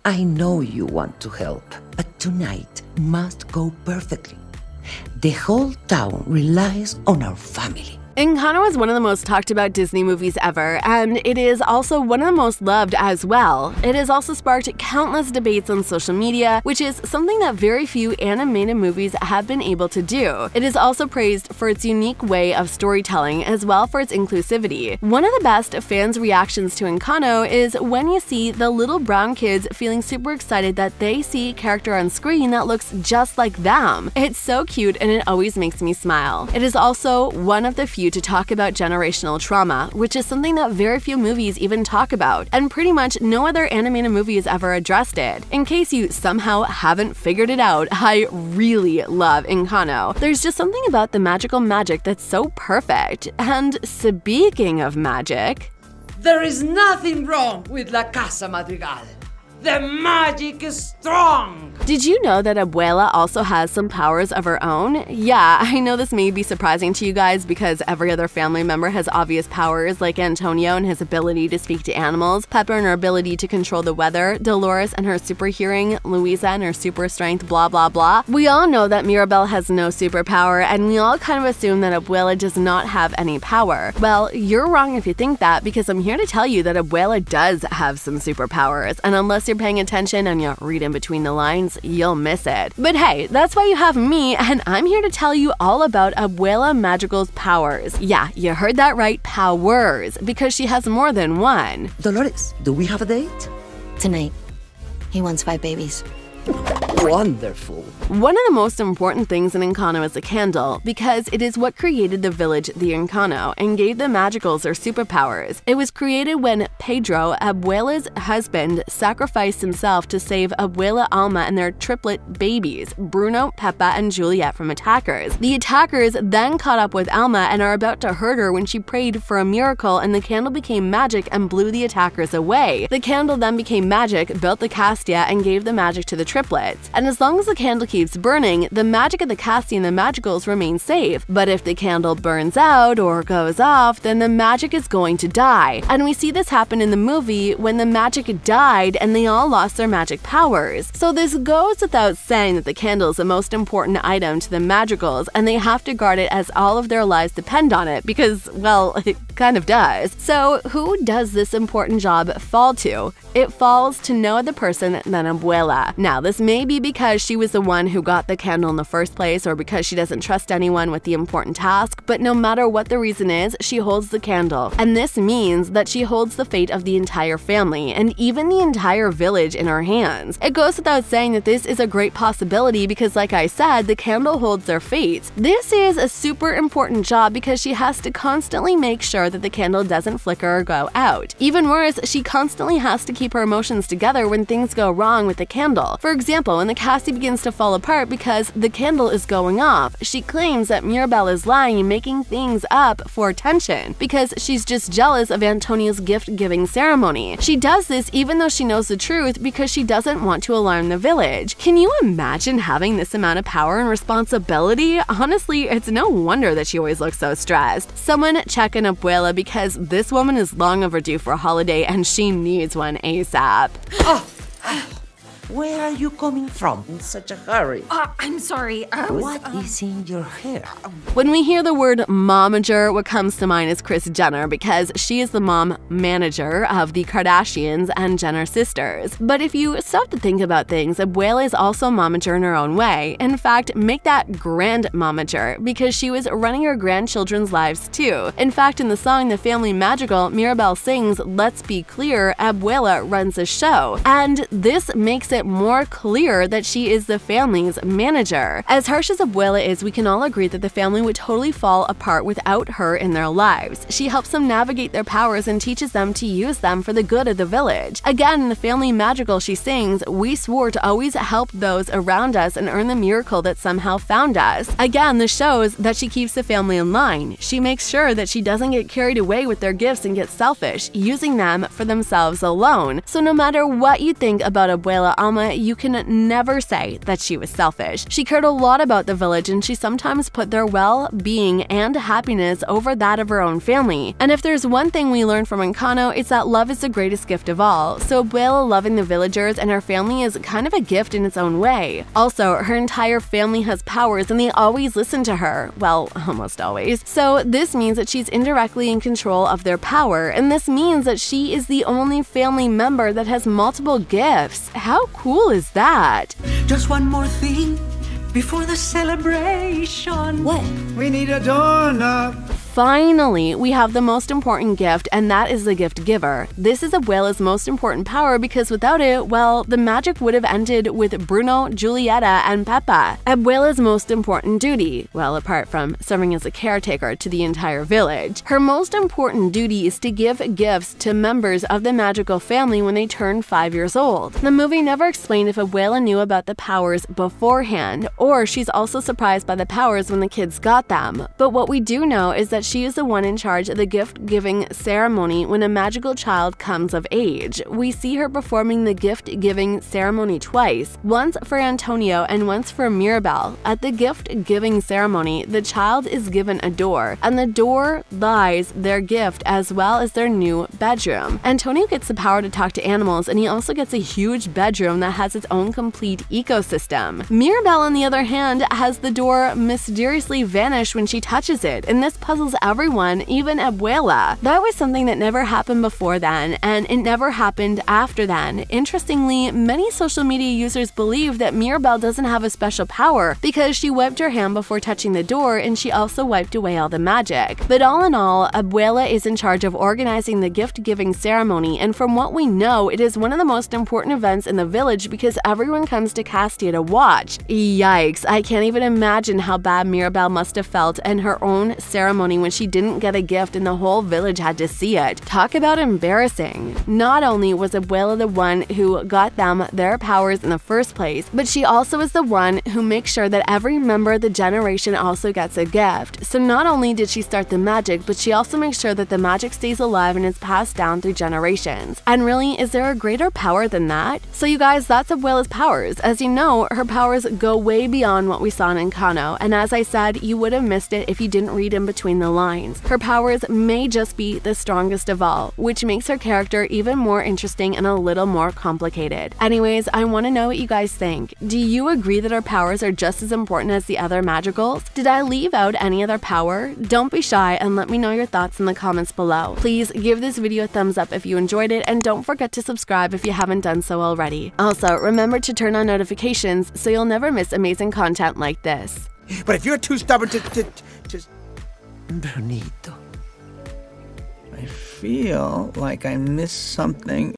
I know you want to help, but tonight must go perfectly. The whole town relies on our family. Encanto is one of the most talked about Disney movies ever, and it is also one of the most loved as well. It has also sparked countless debates on social media, which is something that very few animated movies have been able to do. It is also praised for its unique way of storytelling, as well for its inclusivity. One of the best fans' reactions to Encanto is when you see the little brown kids feeling super excited that they see a character on screen that looks just like them. It's so cute and it always makes me smile. It is also one of the few to talk about generational trauma, which is something that very few movies even talk about, and pretty much no other animated movie has ever addressed it. In case you somehow haven't figured it out, I really love Encanto. There's just something about the magical magic that's so perfect. And speaking of magic… There is nothing wrong with La Casa Madrigal. The magic is strong! Did you know that Abuela also has some powers of her own? Yeah, I know this may be surprising to you guys because every other family member has obvious powers, like Antonio and his ability to speak to animals, Pepper and her ability to control the weather, Dolores and her super hearing, Luisa and her super strength, blah blah blah. We all know that Mirabel has no superpower, and we all kind of assume that Abuela does not have any power. Well, you're wrong if you think that, because I'm here to tell you that Abuela does have some superpowers, and unless you're paying attention and you read in between the lines, you'll miss it. But hey, that's why you have me, and I'm here to tell you all about Abuela Magical's powers. Yeah, you heard that right, powers, because she has more than one. Dolores, do we have a date? Tonight. He wants 5 babies. Wonderful. One of the most important things in Encanto is the candle, because it is what created the village the Encanto and gave the Magicals their superpowers. It was created when Pedro, Abuela's husband, sacrificed himself to save Abuela Alma and their triplet babies, Bruno, Pepa, and Juliet, from attackers. The attackers then caught up with Alma and are about to hurt her when she prayed for a miracle, and the candle became magic and blew the attackers away. The candle then became magic, built the Castia, and gave the magic to the triplets. And as long as the candle keeps burning, the magic of the Castia and the Magicals remain safe. But if the candle burns out or goes off, then the magic is going to die. And we see this happen in the movie when the magic died and they all lost their magic powers. So this goes without saying that the candle is the most important item to the Magicals, and they have to guard it as all of their lives depend on it, because, well, it kind of does. So who does this important job fall to? It falls to no other person than Abuela. Now, this may be because she was the one who got the candle in the first place, or because she doesn't trust anyone with the important task, but no matter what the reason is, she holds the candle. And this means that she holds the fate of the entire family, and even the entire village, in her hands. It goes without saying that this is a great possibility because, like I said, the candle holds their fates. This is a super important job because she has to constantly make sure that the candle doesn't flicker or go out. Even worse, she constantly has to keep her emotions together when things go wrong with the candle. For example, when the Cassie begins to fall apart because the candle is going off, she claims that Mirabel is lying and making things up for attention because she's just jealous of Antonio's gift-giving ceremony. She does this even though she knows the truth because she doesn't want to alarm the village. Can you imagine having this amount of power and responsibility? Honestly, it's no wonder that she always looks so stressed. Someone check on Abuela because this woman is long overdue for a holiday and she needs one ASAP. Where are you coming from in such a hurry? I'm sorry. What is in your hair? When we hear the word momager, what comes to mind is Kris Jenner because she is the mom manager of the Kardashians and Jenner sisters. But if you stop to think about things, Abuela is also a momager in her own way. In fact, make that grand momager because she was running her grandchildren's lives too. In fact, in the song The Family Magical, Mirabel sings, "Let's be clear, Abuela runs the show." And this makes it more clear that she is the family's manager. As harsh as Abuela is, we can all agree that the family would totally fall apart without her in their lives. She helps them navigate their powers and teaches them to use them for the good of the village. Again, in The Family Magical, she sings, "We swore to always help those around us and earn the miracle that somehow found us." Again, this shows that she keeps the family in line. She makes sure that she doesn't get carried away with their gifts and get selfish, using them for themselves alone. So no matter what you think about Abuela Alma, you can never say that she was selfish. She cared a lot about the village, and she sometimes put their well-being and happiness over that of her own family. And if there's one thing we learn from Encanto, it's that love is the greatest gift of all. So Abuela loving the villagers and her family is kind of a gift in its own way. Also, her entire family has powers and they always listen to her. Well, almost always. So this means that she's indirectly in control of their power, and this means that she is the only family member that has multiple gifts. How cool is that? Just one more thing before the celebration. What? We need a doorknob. Finally, we have the most important gift, and that is the gift giver. This is Abuela's most important power because without it, well, the magic would have ended with Bruno, Julieta, and Pepa. Abuela's most important duty, well, apart from serving as a caretaker to the entire village, her most important duty is to give gifts to members of the magical family when they turn 5 years old. The movie never explained if Abuela knew about the powers beforehand, or she's also surprised by the powers when the kids got them. But what we do know is that she is the one in charge of the gift-giving ceremony when a magical child comes of age. We see her performing the gift-giving ceremony twice, once for Antonio and once for Mirabel. At the gift-giving ceremony, the child is given a door, and the door lies their gift as well as their new bedroom. Antonio gets the power to talk to animals, and he also gets a huge bedroom that has its own complete ecosystem. Mirabel, on the other hand, has the door mysteriously vanish when she touches it, and this puzzles everyone, even Abuela. That was something that never happened before then, and it never happened after then. Interestingly, many social media users believe that Mirabel doesn't have a special power because she wiped her hand before touching the door, and she also wiped away all the magic. But all in all, Abuela is in charge of organizing the gift-giving ceremony, and from what we know, it is one of the most important events in the village because everyone comes to Castia to watch. Yikes, I can't even imagine how bad Mirabel must have felt in her own ceremony when she didn't get a gift and the whole village had to see it. Talk about embarrassing. Not only was Abuela the one who got them their powers in the first place, but she also is the one who makes sure that every member of the generation also gets a gift. So not only did she start the magic, but she also makes sure that the magic stays alive and is passed down through generations. And really, is there a greater power than that? So you guys, that's Abuela's powers. As you know, her powers go way beyond what we saw in Encanto, and as I said, you would have missed it if you didn't read in between the lines. Her powers may just be the strongest of all, which makes her character even more interesting and a little more complicated. Anyways, I want to know what you guys think. Do you agree that her powers are just as important as the other magicals? Did I leave out any other power? Don't be shy and let me know your thoughts in the comments below. Please give this video a thumbs up if you enjoyed it, and don't forget to subscribe if you haven't done so already. Also, remember to turn on notifications so you'll never miss amazing content like this. But if you're too stubborn to just... Brunito. I feel like I missed something